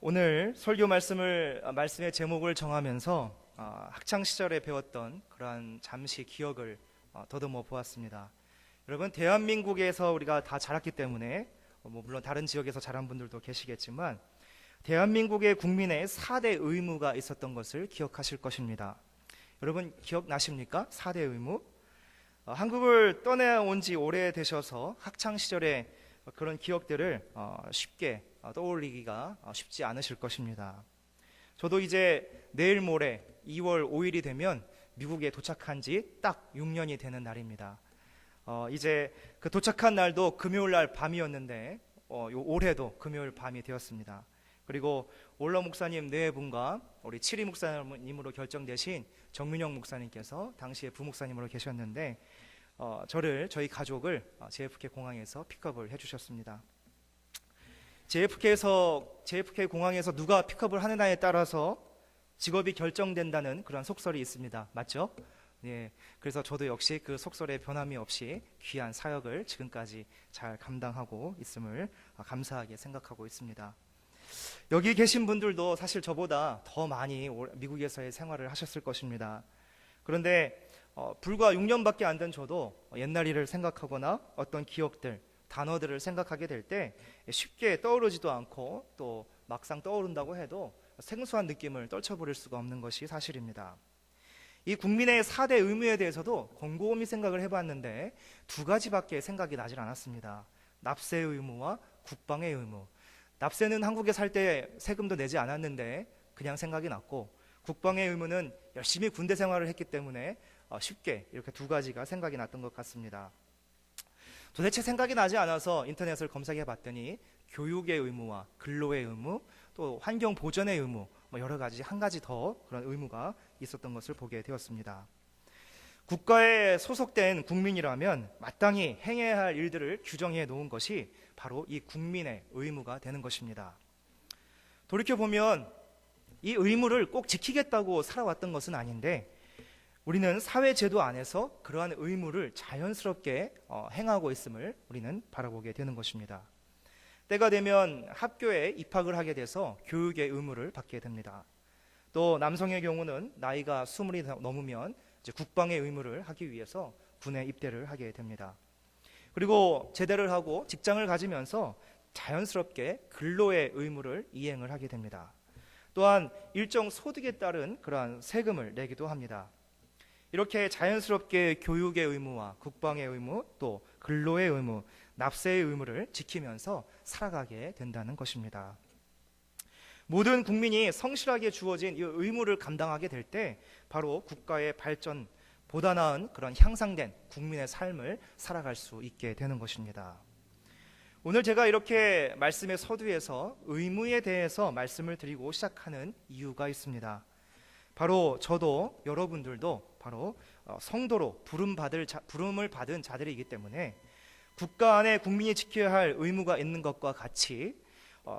오늘 설교 말씀의 제목을 정하면서 학창 시절에 배웠던 그러한 잠시 기억을 더듬어 보았습니다. 여러분, 대한민국에서 우리가 다 자랐기 때문에 물론 다른 지역에서 자란 분들도 계시겠지만 대한민국의 국민의 4대 의무가 있었던 것을 기억하실 것입니다. 여러분, 기억나십니까? 4대 의무? 한국을 떠나온 지 오래되셔서 학창 시절에 그런 기억들을 쉽게 떠올리기가 쉽지 않으실 것입니다. 저도 이제 내일 모레 2월 5일이 되면 미국에 도착한 지 딱 6년이 되는 날입니다. 이제 그 도착한 날도 금요일 날 밤이었는데 올해도 금요일 밤이 되었습니다. 그리고 올러 목사님 네 분과 우리 칠이 목사님으로 결정되신 정민영 목사님께서 당시에 부목사님으로 계셨는데 저희 가족을 JFK 공항에서 픽업을 해주셨습니다. JFK 공항에서 누가 픽업을 하느냐에 따라서 직업이 결정된다는 그런 속설이 있습니다. 맞죠? 예, 그래서 저도 역시 그 속설에 변함이 없이 귀한 사역을 지금까지 잘 감당하고 있음을 감사하게 생각하고 있습니다. 여기 계신 분들도 사실 저보다 더 많이 미국에서의 생활을 하셨을 것입니다. 그런데 불과 6년밖에 안 된 저도 옛날 일을 생각하거나 어떤 기억들, 단어들을 생각하게 될 때 쉽게 떠오르지도 않고 또 막상 떠오른다고 해도 생소한 느낌을 떨쳐버릴 수가 없는 것이 사실입니다. 이 국민의 4대 의무에 대해서도 곰곰이 생각을 해봤는데 두 가지밖에 생각이 나질 않았습니다. 납세의 의무와 국방의 의무. 납세는 한국에 살 때 세금도 내지 않았는데 그냥 생각이 났고, 국방의 의무는 열심히 군대 생활을 했기 때문에 쉽게 이렇게 두 가지가 생각이 났던 것 같습니다. 도대체 생각이 나지 않아서 인터넷을 검색해 봤더니 교육의 의무와 근로의 의무, 또 환경 보전의 의무, 여러 가지 한 가지 더 그런 의무가 있었던 것을 보게 되었습니다. 국가에 소속된 국민이라면 마땅히 행해야 할 일들을 규정해 놓은 것이 바로 이 국민의 의무가 되는 것입니다. 돌이켜보면 이 의무를 꼭 지키겠다고 살아왔던 것은 아닌데 우리는 사회제도 안에서 그러한 의무를 자연스럽게 행하고 있음을 우리는 바라보게 되는 것입니다. 때가 되면 학교에 입학을 하게 돼서 교육의 의무를 받게 됩니다. 또 남성의 경우는 나이가 20이 넘으면 이제 국방의 의무를 하기 위해서 군에 입대를 하게 됩니다. 그리고 제대를 하고 직장을 가지면서 자연스럽게 근로의 의무를 이행을 하게 됩니다. 또한 일정 소득에 따른 그러한 세금을 내기도 합니다. 이렇게 자연스럽게 교육의 의무와 국방의 의무, 또 근로의 의무, 납세의 의무를 지키면서 살아가게 된다는 것입니다. 모든 국민이 성실하게 주어진 이 의무를 감당하게 될 때 바로 국가의 발전, 보다 나은 그런 향상된 국민의 삶을 살아갈 수 있게 되는 것입니다. 오늘 제가 이렇게 말씀의 서두에서 의무에 대해서 말씀을 드리고 시작하는 이유가 있습니다. 바로 저도 여러분들도 바로 성도로 부름을 받은 자들이기 때문에 국가 안에 국민이 지켜야 할 의무가 있는 것과 같이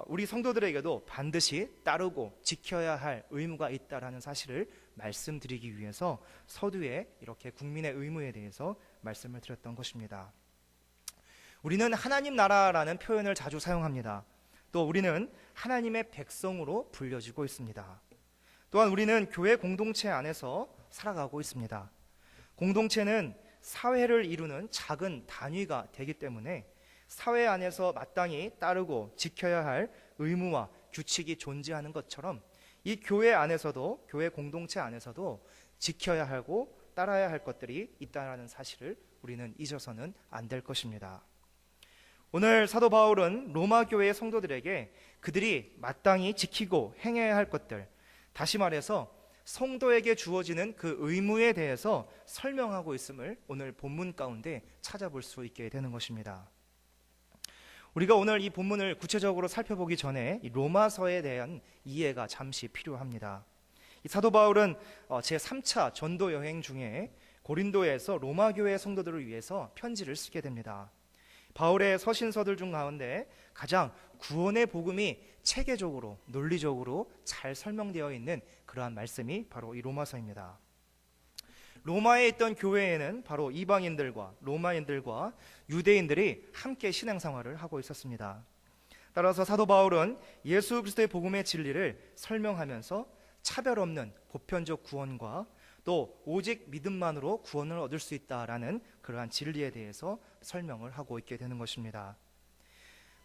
우리 성도들에게도 반드시 따르고 지켜야 할 의무가 있다라는 사실을 말씀드리기 위해서 서두에 이렇게 국민의 의무에 대해서 말씀을 드렸던 것입니다. 우리는 하나님 나라라는 표현을 자주 사용합니다. 또 우리는 하나님의 백성으로 불려지고 있습니다. 또한 우리는 교회 공동체 안에서 살아가고 있습니다. 공동체는 사회를 이루는 작은 단위가 되기 때문에 사회 안에서 마땅히 따르고 지켜야 할 의무와 규칙이 존재하는 것처럼 이 교회 안에서도, 교회 공동체 안에서도 지켜야 하고 따라야 할 것들이 있다는 사실을 우리는 잊어서는 안 될 것입니다. 오늘 사도 바울은 로마 교회의 성도들에게 그들이 마땅히 지키고 행해야 할 것들, 다시 말해서 성도에게 주어지는 그 의무에 대해서 설명하고 있음을 오늘 본문 가운데 찾아볼 수 있게 되는 것입니다. 우리가 오늘 이 본문을 구체적으로 살펴보기 전에 이 로마서에 대한 이해가 잠시 필요합니다. 이 사도 바울은 제3차 전도 여행 중에 고린도에서 로마 교회 성도들을 위해서 편지를 쓰게 됩니다. 바울의 서신서들 중 가운데 가장 구원의 복음이 체계적으로, 논리적으로 잘 설명되어 있는 그러한 말씀이 바로 이 로마서입니다. 로마에 있던 교회에는 바로 이방인들과 로마인들과 유대인들이 함께 신앙생활을 하고 있었습니다. 따라서 사도 바울은 예수 그리스도의 복음의 진리를 설명하면서 차별 없는 보편적 구원과 또 오직 믿음만으로 구원을 얻을 수 있다라는 그러한 진리에 대해서 설명을 하고 있게 되는 것입니다.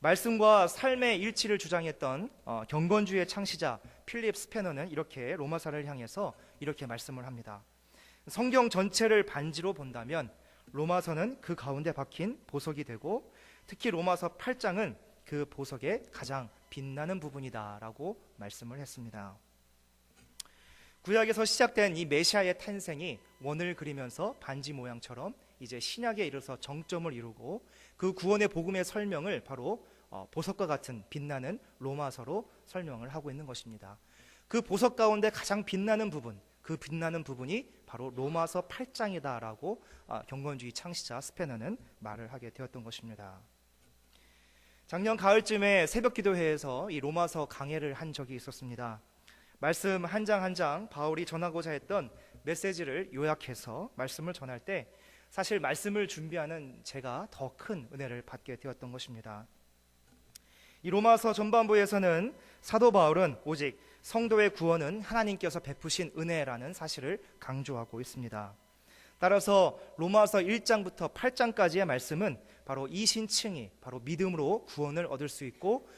말씀과 삶의 일치를 주장했던 경건주의의 창시자 필립 스패너는 이렇게 로마서를 향해서 이렇게 말씀을 합니다. 성경 전체를 반지로 본다면 로마서는 그 가운데 박힌 보석이 되고, 특히 로마서 8장은 그 보석의 가장 빛나는 부분이다라고 말씀을 했습니다. 구약에서 시작된 이 메시아의 탄생이 원을 그리면서 반지 모양처럼 이제 신약에 이르러서 정점을 이루고, 그 구원의 복음의 설명을 바로 보석과 같은 빛나는 로마서로 설명을 하고 있는 것입니다. 그 보석 가운데 가장 빛나는 부분, 그 빛나는 부분이 바로 로마서 8장이다라고 경건주의 창시자 스패너는 말을 하게 되었던 것입니다. 작년 가을쯤에 새벽 기도회에서 이 로마서 강해를 한 적이 있었습니다. 말씀 한 장 한 장 바울이 전하고자 했던 메시지를 요약해서 말씀을 전할 때 사실 말씀을 준비하는 제가 더 큰 은혜를 받게 되었던 것입니다. 이 로마서 전반부에서는 사도 바울은 오직 성도의 구원은 하나님께서 베푸신 은혜라는 사실을 강조하고 있습니다. 따라서 로마서 1장부터 8장까지의 말씀은 바로 이 신층이 바로 믿음으로 구원을 얻을 수 있고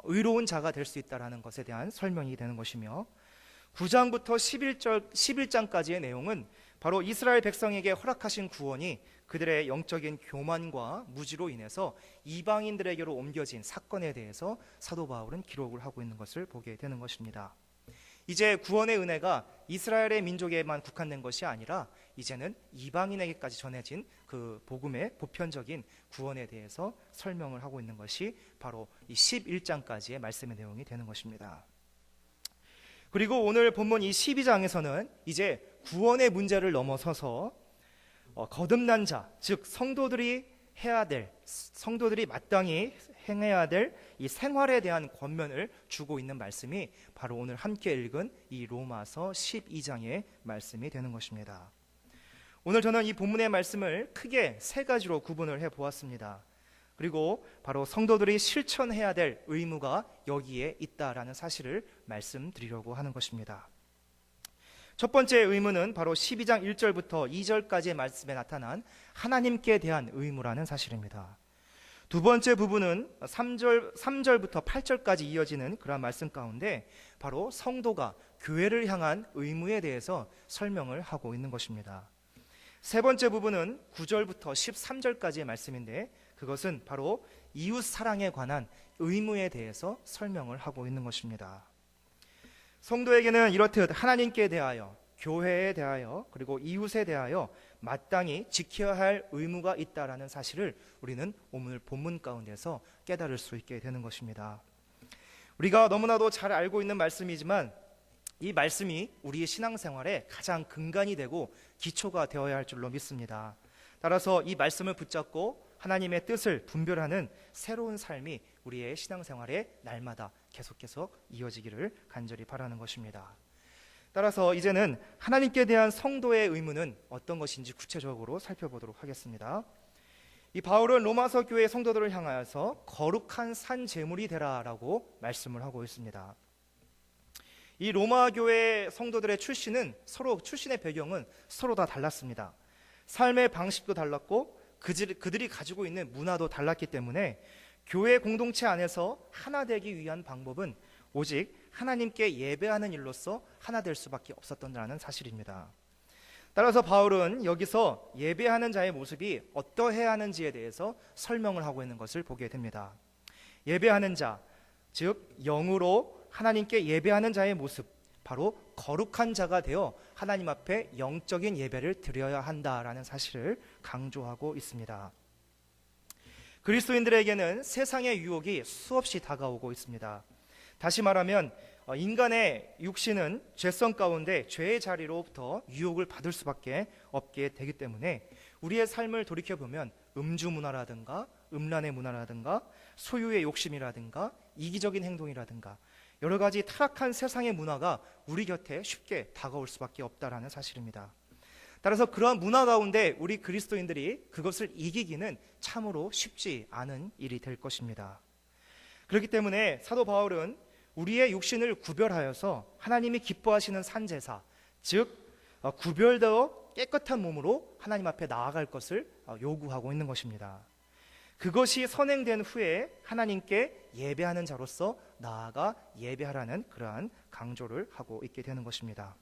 의로운 자가 될 수 있다는 것에 대한 설명이 되는 것이며, 9장부터 11장까지의 내용은 바로 이스라엘 백성에게 허락하신 구원이 그들의 영적인 교만과 무지로 인해서 이방인들에게로 옮겨진 사건에 대해서 사도 바울은 기록을 하고 있는 것을 보게 되는 것입니다. 이제 구원의 은혜가 이스라엘의 민족에만 국한된 것이 아니라 이제는 이방인에게까지 전해진 그 복음의 보편적인 구원에 대해서 설명을 하고 있는 것이 바로 이 11장까지의 말씀의 내용이 되는 것입니다. 그리고 오늘 본문 이 12장에서는 이제 구원의 문제를 넘어서서 거듭난 자, 즉 성도들이 마땅히 행해야 될 이 생활에 대한 권면을 주고 있는 말씀이 바로 오늘 함께 읽은 이 로마서 12장의 말씀이 되는 것입니다. 오늘 저는 이 본문의 말씀을 크게 세 가지로 구분을 해 보았습니다. 그리고 바로 성도들이 실천해야 될 의무가 여기에 있다라는 사실을 말씀드리려고 하는 것입니다. 첫 번째 의무는 바로 12장 1절부터 2절까지의 말씀에 나타난 하나님께 대한 의무라는 사실입니다. 두 번째 부분은 3절부터 8절까지 이어지는 그런 말씀 가운데 바로 성도가 교회를 향한 의무에 대해서 설명을 하고 있는 것입니다. 세 번째 부분은 9절부터 13절까지의 말씀인데 그것은 바로 이웃 사랑에 관한 의무에 대해서 설명을 하고 있는 것입니다. 성도에게는 이렇듯 하나님께 대하여, 교회에 대하여, 그리고 이웃에 대하여 마땅히 지켜야 할 의무가 있다라는 사실을 우리는 오늘 본문 가운데서 깨달을 수 있게 되는 것입니다. 우리가 너무나도 잘 알고 있는 말씀이지만 이 말씀이 우리의 신앙생활에 가장 근간이 되고 기초가 되어야 할 줄로 믿습니다. 따라서 이 말씀을 붙잡고 하나님의 뜻을 분별하는 새로운 삶이 우리의 신앙생활에 날마다 계속 이어지기를 간절히 바라는 것입니다. 따라서 이제는 하나님께 대한 성도의 의무는 어떤 것인지 구체적으로 살펴보도록 하겠습니다. 이 바울은 로마서 교회 성도들을 향하여서 거룩한 산 제물이 되라라고 말씀을 하고 있습니다. 이 로마 교회 성도들의 출신의 배경은 서로 다 달랐습니다. 삶의 방식도 달랐고 그들이 가지고 있는 문화도 달랐기 때문에 교회 공동체 안에서 하나 되기 위한 방법은 오직 하나님께 예배하는 일로서 하나 될 수밖에 없었다는 사실입니다. 따라서 바울은 여기서 예배하는 자의 모습이 어떠해야 하는지에 대해서 설명을 하고 있는 것을 보게 됩니다. 예배하는 자, 즉 영으로 하나님께 예배하는 자의 모습, 바로 거룩한 자가 되어 하나님 앞에 영적인 예배를 드려야 한다라는 사실을 강조하고 있습니다. 그리스도인들에게는 세상의 유혹이 수없이 다가오고 있습니다. 다시 말하면 인간의 육신은 죄성 가운데 죄의 자리로부터 유혹을 받을 수밖에 없게 되기 때문에 우리의 삶을 돌이켜보면 음주 문화라든가 음란의 문화라든가 소유의 욕심이라든가 이기적인 행동이라든가 여러 가지 타락한 세상의 문화가 우리 곁에 쉽게 다가올 수밖에 없다라는 사실입니다. 따라서 그러한 문화 가운데 우리 그리스도인들이 그것을 이기기는 참으로 쉽지 않은 일이 될 것입니다. 그렇기 때문에 사도 바울은 우리의 육신을 구별하여서 하나님이 기뻐하시는 산제사, 즉 구별되어 깨끗한 몸으로 하나님 앞에 나아갈 것을 요구하고 있는 것입니다. 그것이 선행된 후에 하나님께 예배하는 자로서 나아가 예배하라는 그러한 강조를 하고 있게 되는 것입니다.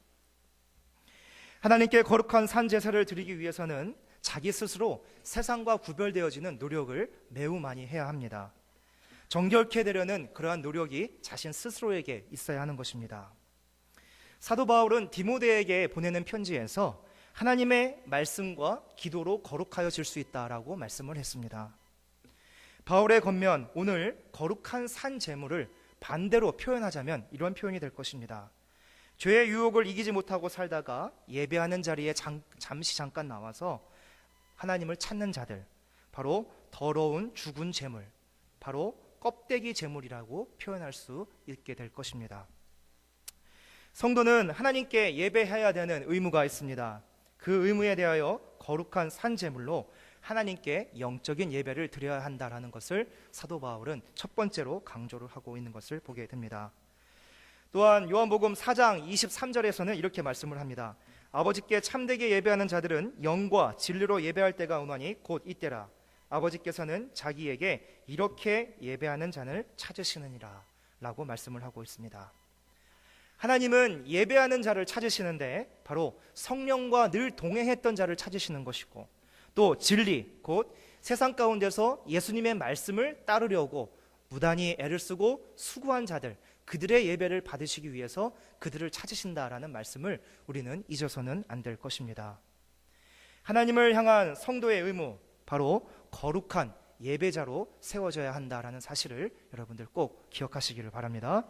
하나님께 거룩한 산제사를 드리기 위해서는 자기 스스로 세상과 구별되어지는 노력을 매우 많이 해야 합니다. 정결케 되려는 그러한 노력이 자신 스스로에게 있어야 하는 것입니다. 사도 바울은 디모데에게 보내는 편지에서 하나님의 말씀과 기도로 거룩하여질 수 있다라고 말씀을 했습니다. 바울의 겉면, 오늘 거룩한 산 제물을 반대로 표현하자면 이런 표현이 될 것입니다. 죄의 유혹을 이기지 못하고 살다가 예배하는 자리에 잠시 잠깐 나와서 하나님을 찾는 자들, 바로 더러운 죽은 제물, 바로 껍데기 제물이라고 표현할 수 있게 될 것입니다. 성도는 하나님께 예배해야 되는 의무가 있습니다. 그 의무에 대하여 거룩한 산 제물로 하나님께 영적인 예배를 드려야 한다라는 것을 사도 바울은 첫 번째로 강조를 하고 있는 것을 보게 됩니다. 또한 요한복음 4장 23절에서는 이렇게 말씀을 합니다. 아버지께 참되게 예배하는 자들은 영과 진리로 예배할 때가 오나니 곧 이때라. 아버지께서는 자기에게 이렇게 예배하는 자를 찾으시느니라 라고 말씀을 하고 있습니다. 하나님은 예배하는 자를 찾으시는데 바로 성령과 늘 동행했던 자를 찾으시는 것이고, 또 진리, 곧 세상 가운데서 예수님의 말씀을 따르려고 무단히 애를 쓰고 수고한 자들, 그들의 예배를 받으시기 위해서 그들을 찾으신다라는 말씀을 우리는 잊어서는 안 될 것입니다. 하나님을 향한 성도의 의무, 바로 거룩한 예배자로 세워져야 한다라는 사실을 여러분들 꼭 기억하시기를 바랍니다.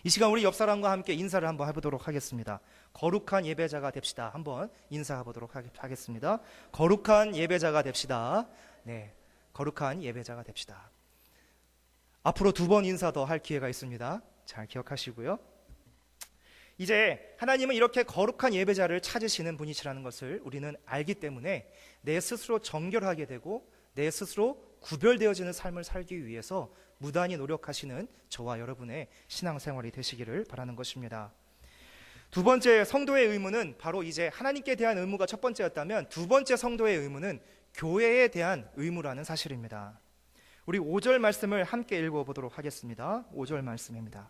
이 시간 우리 옆 사람과 함께 인사를 한번 해보도록 하겠습니다. 거룩한 예배자가 됩시다. 한번 인사해보도록 하겠습니다. 거룩한 예배자가 됩시다. 네, 거룩한 예배자가 됩시다. 앞으로 2번 인사 더 할 기회가 있습니다. 잘 기억하시고요. 이제 하나님은 이렇게 거룩한 예배자를 찾으시는 분이시라는 것을 우리는 알기 때문에 내 스스로 정결하게 되고 내 스스로 구별되어지는 삶을 살기 위해서 무단히 노력하시는 저와 여러분의 신앙생활이 되시기를 바라는 것입니다. 두 번째 성도의 의무는 바로 이제 하나님께 대한 의무가 첫 번째였다면 두 번째 성도의 의무는 교회에 대한 의무라는 사실입니다. 우리 5절 말씀을 함께 읽어보도록 하겠습니다. 5절 말씀입니다.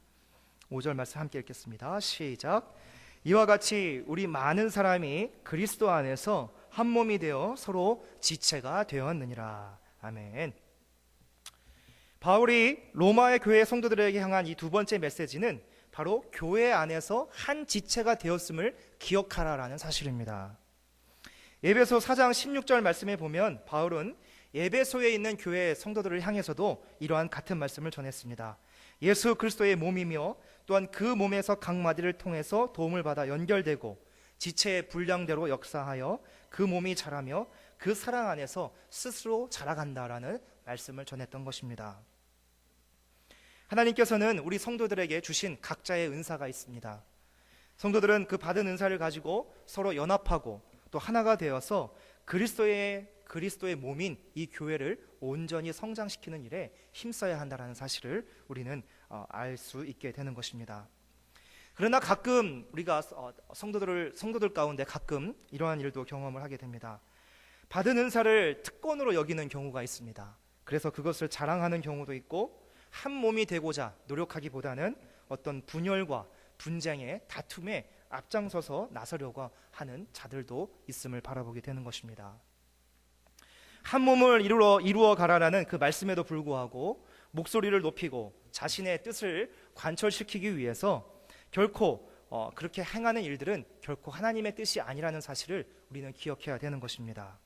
5절 말씀 함께 읽겠습니다. 시작. 이와 같이 우리 많은 사람이 그리스도 안에서 한 몸이 되어 서로 지체가 되었느니라. 아멘. 바울이 로마의 교회 성도들에게 향한 이 두 번째 메시지는 바로 교회 안에서 한 지체가 되었음을 기억하라라는 사실입니다. 에베소 4장 16절 말씀에 보면 바울은 에베소에 있는 교회 성도들을 향해서도 이러한 같은 말씀을 전했습니다. 예수 그리스도의 몸이며 또한 그 몸에서 각 마디를 통해서 도움을 받아 연결되고 지체의 분량대로 역사하여 그 몸이 자라며 그 사랑 안에서 스스로 자라간다라는 말씀을 전했던 것입니다. 하나님께서는 우리 성도들에게 주신 각자의 은사가 있습니다. 성도들은 그 받은 은사를 가지고 서로 연합하고 또 하나가 되어서 그리스도의 몸인 이 교회를 온전히 성장시키는 일에 힘써야 한다는 사실을 우리는 알 수 있게 되는 것입니다. 그러나 가끔 우리가 성도들 가운데 가끔 이러한 일도 경험을 하게 됩니다. 받은 은사를 특권으로 여기는 경우가 있습니다. 그래서 그것을 자랑하는 경우도 있고 한 몸이 되고자 노력하기보다는 어떤 분열과 분쟁에 다툼에 앞장서서 나서려고 하는 자들도 있음을 바라보게 되는 것입니다. 한 몸을 이루어 가라라는 그 말씀에도 불구하고 목소리를 높이고 자신의 뜻을 관철시키기 위해서 결코 그렇게 행하는 일들은 결코 하나님의 뜻이 아니라는 사실을 우리는 기억해야 되는 것입니다.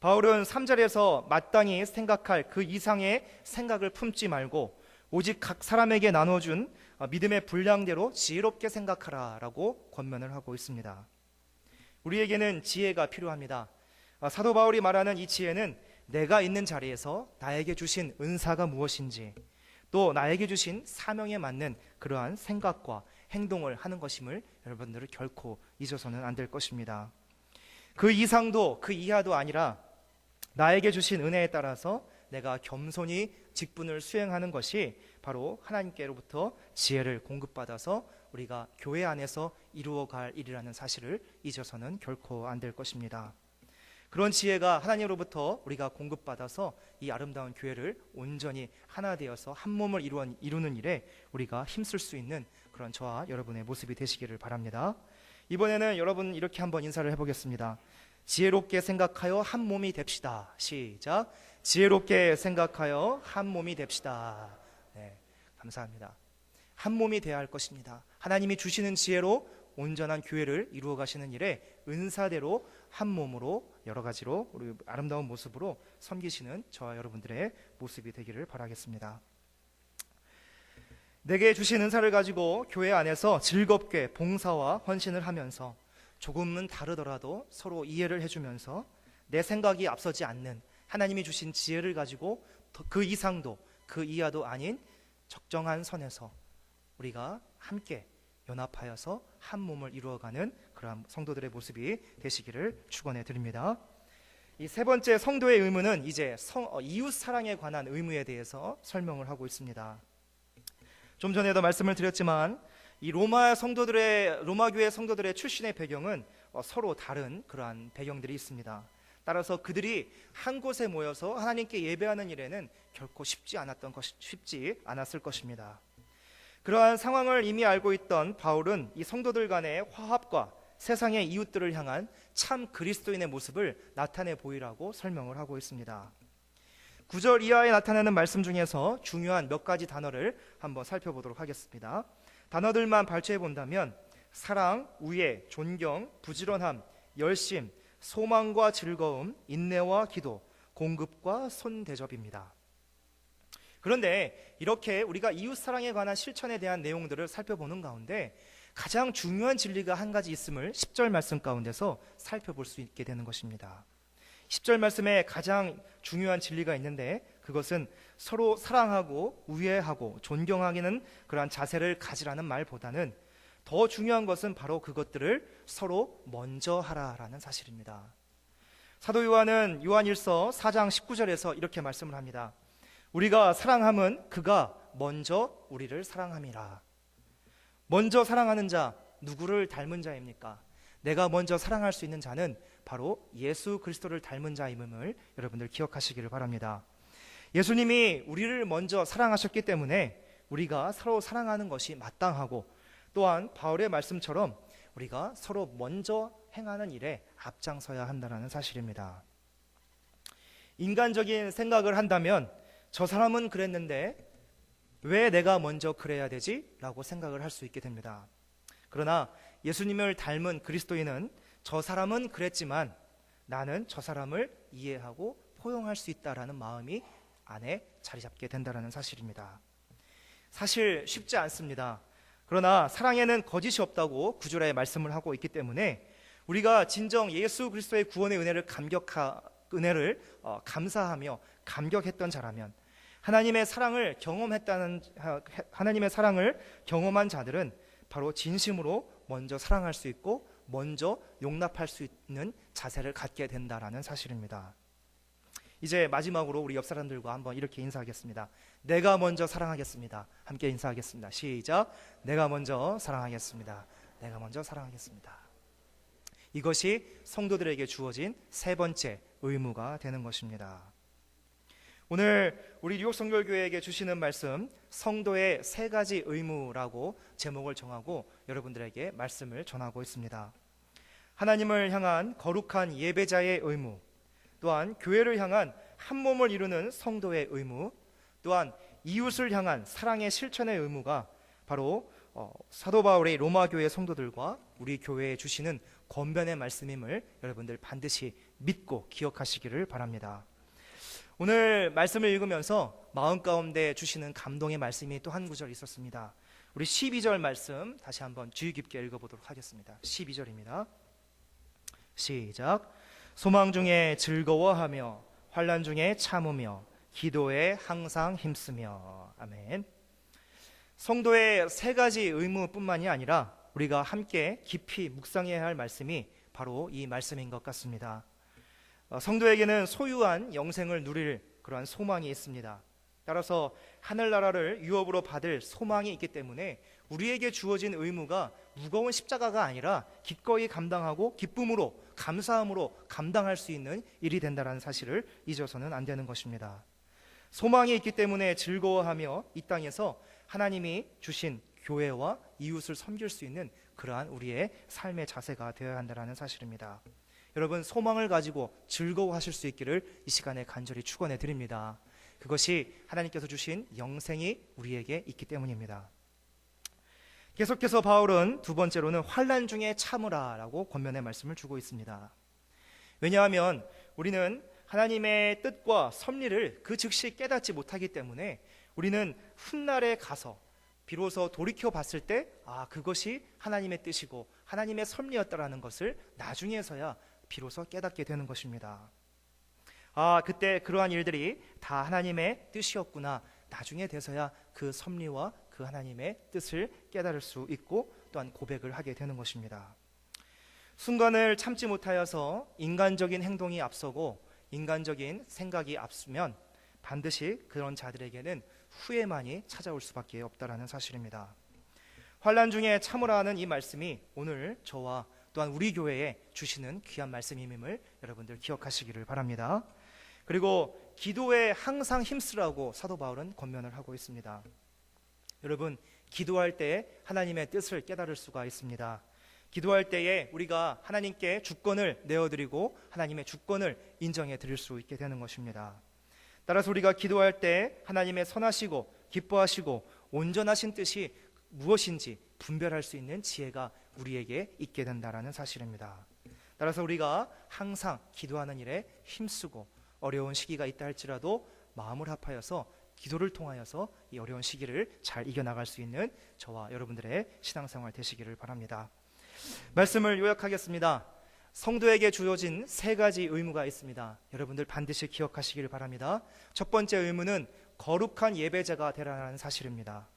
바울은 3절에서 마땅히 생각할 그 이상의 생각을 품지 말고 오직 각 사람에게 나눠준 믿음의 분량대로 지혜롭게 생각하라 라고 권면을 하고 있습니다. 우리에게는 지혜가 필요합니다. 사도 바울이 말하는 이 지혜는 내가 있는 자리에서 나에게 주신 은사가 무엇인지 또 나에게 주신 사명에 맞는 그러한 생각과 행동을 하는 것임을 여러분들을 결코 잊어서는 안 될 것입니다. 그 이상도 그 이하도 아니라 나에게 주신 은혜에 따라서 내가 겸손히 직분을 수행하는 것이 바로 하나님께로부터 지혜를 공급받아서 우리가 교회 안에서 이루어갈 일이라는 사실을 잊어서는 결코 안 될 것입니다. 그런 지혜가 하나님으로부터 우리가 공급받아서 이 아름다운 교회를 온전히 하나 되어서 한 몸을 이루는 일에 우리가 힘쓸 수 있는 그런 저와 여러분의 모습이 되시기를 바랍니다. 이번에는 여러분 이렇게 한번 인사를 해보겠습니다. 지혜롭게 생각하여 한 몸이 됩시다. 시작. 지혜롭게 생각하여 한 몸이 됩시다. 네, 감사합니다. 한 몸이 되어야 할 것입니다. 하나님이 주시는 지혜로 온전한 교회를 이루어 가시는 일에 은사대로 한 몸으로 여러 가지로 우리 아름다운 모습으로 섬기시는 저와 여러분들의 모습이 되기를 바라겠습니다. 내게 주신 은사를 가지고 교회 안에서 즐겁게 봉사와 헌신을 하면서 조금은 다르더라도 서로 이해를 해주면서 내 생각이 앞서지 않는 하나님이 주신 지혜를 가지고 그 이상도 그 이하도 아닌 적정한 선에서 우리가 함께 연합하여서 한 몸을 이루어가는 그러한 성도들의 모습이 되시기를 축원해 드립니다. 이 세 번째 성도의 의무는 이제 이웃 사랑에 관한 의무에 대해서 설명을 하고 있습니다. 좀 전에도 말씀을 드렸지만 이 로마 교회 성도들의 출신의 배경은 서로 다른 그러한 배경들이 있습니다. 따라서 그들이 한 곳에 모여서 하나님께 예배하는 일에는 결코 쉽지 않았을 것입니다. 그러한 상황을 이미 알고 있던 바울은 이 성도들 간의 화합과 세상의 이웃들을 향한 참 그리스도인의 모습을 나타내 보이라고 설명을 하고 있습니다. 9절 이하에 나타나는 말씀 중에서 중요한 몇 가지 단어를 한번 살펴보도록 하겠습니다. 단어들만 발췌해 본다면 사랑, 우애, 존경, 부지런함, 열심, 소망과 즐거움, 인내와 기도, 공급과 손대접입니다. 그런데 이렇게 우리가 이웃 사랑에 관한 실천에 대한 내용들을 살펴보는 가운데 가장 중요한 진리가 한 가지 있음을 10절 말씀 가운데서 살펴볼 수 있게 되는 것입니다. 10절 말씀에 가장 중요한 진리가 있는데 그것은 서로 사랑하고 우애하고 존경하기는 그러한 자세를 가지라는 말보다는 더 중요한 것은 바로 그것들을 서로 먼저 하라라는 사실입니다. 사도 요한은 요한일서 4장 19절에서 이렇게 말씀을 합니다. 우리가 사랑함은 그가 먼저 우리를 사랑함이라. 먼저 사랑하는 자, 누구를 닮은 자입니까? 내가 먼저 사랑할 수 있는 자는 바로 예수 그리스도를 닮은 자임을 여러분들 기억하시기를 바랍니다. 예수님이 우리를 먼저 사랑하셨기 때문에 우리가 서로 사랑하는 것이 마땅하고 또한 바울의 말씀처럼 우리가 서로 먼저 행하는 일에 앞장서야 한다는 사실입니다. 인간적인 생각을 한다면 저 사람은 그랬는데 왜 내가 먼저 그래야 되지? 라고 생각을 할 수 있게 됩니다. 그러나 예수님을 닮은 그리스도인은 저 사람은 그랬지만 나는 저 사람을 이해하고 포용할 수 있다라는 마음이 안에 자리 잡게 된다는 사실입니다. 사실 쉽지 않습니다. 그러나 사랑에는 거짓이 없다고 구절에 말씀을 하고 있기 때문에 우리가 진정 예수 그리스도의 구원의 은혜를 감사하며 감격했던 자라면 하나님의 사랑을 경험한 자들은 바로 진심으로 먼저 사랑할 수 있고 먼저 용납할 수 있는 자세를 갖게 된다라는 사실입니다. 이제 마지막으로 우리 옆 사람들과 한번 이렇게 인사하겠습니다. 내가 먼저 사랑하겠습니다. 함께 인사하겠습니다. 시작. 내가 먼저 사랑하겠습니다. 내가 먼저 사랑하겠습니다. 이것이 성도들에게 주어진 세 번째 의무가 되는 것입니다. 오늘 우리 뉴욕 성결교회에게 주시는 말씀 성도의 세 가지 의무라고 제목을 정하고 여러분들에게 말씀을 전하고 있습니다. 하나님을 향한 거룩한 예배자의 의무, 또한 교회를 향한 한 몸을 이루는 성도의 의무, 또한 이웃을 향한 사랑의 실천의 의무가 바로 사도 바울의 로마 교회 성도들과 우리 교회에 주시는 권면의 말씀임을 여러분들 반드시 믿고 기억하시기를 바랍니다. 오늘 말씀을 읽으면서 마음 가운데 주시는 감동의 말씀이 또 한 구절 있었습니다. 우리 12절 말씀 다시 한번 주의 깊게 읽어보도록 하겠습니다. 12절입니다. 시작. 소망 중에 즐거워하며 환난 중에 참으며 기도에 항상 힘쓰며. 아멘. 성도의 세 가지 의무뿐만이 아니라 우리가 함께 깊이 묵상해야 할 말씀이 바로 이 말씀인 것 같습니다. 성도에게는 소유한 영생을 누릴 그러한 소망이 있습니다. 따라서 하늘나라를 유업으로 받을 소망이 있기 때문에 우리에게 주어진 의무가 무거운 십자가가 아니라 기꺼이 감당하고 기쁨으로 감사함으로 감당할 수 있는 일이 된다는 사실을 잊어서는 안 되는 것입니다. 소망이 있기 때문에 즐거워하며 이 땅에서 하나님이 주신 교회와 이웃을 섬길 수 있는 그러한 우리의 삶의 자세가 되어야 한다는 사실입니다. 여러분, 소망을 가지고 즐거워하실 수 있기를 이 시간에 간절히 축원해 드립니다. 그것이 하나님께서 주신 영생이 우리에게 있기 때문입니다. 계속해서 바울은 두 번째로는 환난 중에 참으라라고 권면의 말씀을 주고 있습니다. 왜냐하면 우리는 하나님의 뜻과 섭리를 그 즉시 깨닫지 못하기 때문에 우리는 훗날에 가서 비로소 돌이켜 봤을 때 그것이 하나님의 뜻이고 하나님의 섭리였다라는 것을 나중에서야 비로소 깨닫게 되는 것입니다. 그때 그러한 일들이 다 하나님의 뜻이었구나, 나중에 돼서야 그 섭리와 그 하나님의 뜻을 깨달을 수 있고 또한 고백을 하게 되는 것입니다. 순간을 참지 못하여서 인간적인 행동이 앞서고 인간적인 생각이 앞서면 반드시 그런 자들에게는 후회만이 찾아올 수밖에 없다라는 사실입니다. 환난 중에 참으라 하는 이 말씀이 오늘 저와 또한 우리 교회에 주시는 귀한 말씀임을 여러분들 기억하시기를 바랍니다. 그리고 기도에 항상 힘쓰라고 사도 바울은 권면을 하고 있습니다. 여러분, 기도할 때 하나님의 뜻을 깨달을 수가 있습니다. 기도할 때에 우리가 하나님께 주권을 내어드리고 하나님의 주권을 인정해 드릴 수 있게 되는 것입니다. 따라서 우리가 기도할 때 하나님의 선하시고 기뻐하시고 온전하신 뜻이 무엇인지 분별할 수 있는 지혜가 우리에게 있게 된다는 사실입니다. 따라서 우리가 항상 기도하는 일에 힘쓰고 어려운 시기가 있다 할지라도 마음을 합하여서 기도를 통하여서 이 어려운 시기를 잘 이겨나갈 수 있는 저와 여러분들의 신앙생활 되시기를 바랍니다. 말씀을 요약하겠습니다. 성도에게 주어진 세 가지 의무가 있습니다. 여러분들 반드시 기억하시기를 바랍니다. 첫 번째 의무는 거룩한 예배자가 되라는 사실입니다.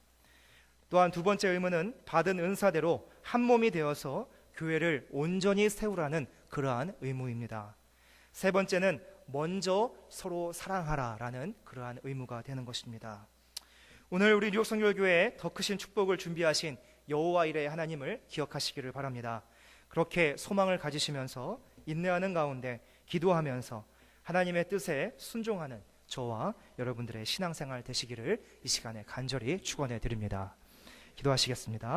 또한 두 번째 의무는 받은 은사대로 한 몸이 되어서 교회를 온전히 세우라는 그러한 의무입니다. 세 번째는 먼저 서로 사랑하라라는 그러한 의무가 되는 것입니다. 오늘 우리 뉴욕성결교회에 더 크신 축복을 준비하신 여호와 일의 하나님을 기억하시기를 바랍니다. 그렇게 소망을 가지시면서 인내하는 가운데 기도하면서 하나님의 뜻에 순종하는 저와 여러분들의 신앙생활 되시기를 이 시간에 간절히 축원해 드립니다. 기도하시겠습니다.